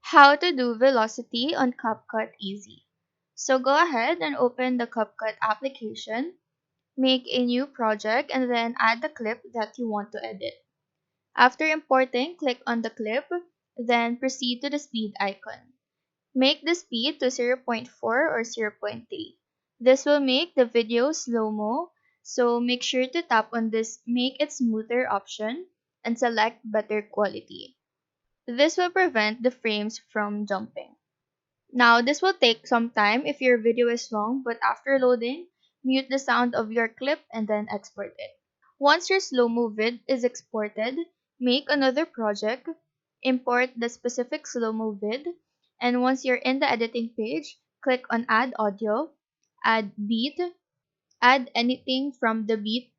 How to do velocity on Capcut easy. So go ahead and open the Capcut application, make a new project, and then add the clip that you want to edit. After importing, click on the clip, then proceed to the speed icon. Make the speed to 0.4 or 0.3. This will make the video slow-mo, so make sure to tap on this Make It Smoother option and select Better Quality. This will prevent the frames from jumping. Now, this will take some time if your video is long, but after loading, mute the sound of your clip and then export it. Once your slow-mo vid is exported, make another project, import the specific slow-mo vid, and once you're in the editing page, click on Add Audio, add Beat, add anything from the beat,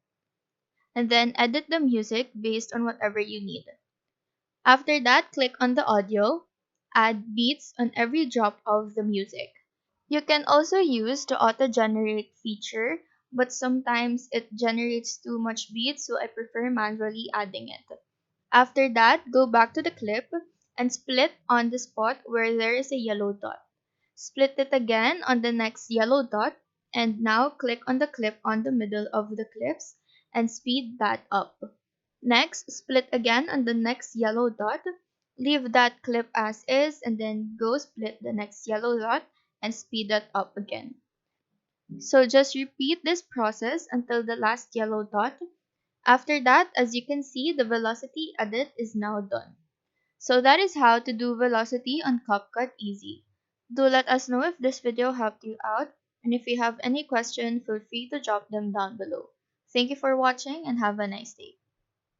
and then edit the music based on whatever you need. After that, click on the audio, add beats on every drop of the music. You can also use the auto-generate feature, but sometimes it generates too much beats, so I prefer manually adding it. After that, go back to the clip and split on the spot where there is a yellow dot. Split it again on the next yellow dot, and now click on the clip on the middle of the clips and speed that up. Next, split again on the next yellow dot, leave that clip as is, and then go split the next yellow dot and speed that up again. So just repeat this process until the last yellow dot. After that, as you can see, the velocity edit is now done. So that is how to do velocity on CapCut easy. Do let us know if this video helped you out, and if you have any question, feel free to drop them down below. Thank you for watching and have a nice day.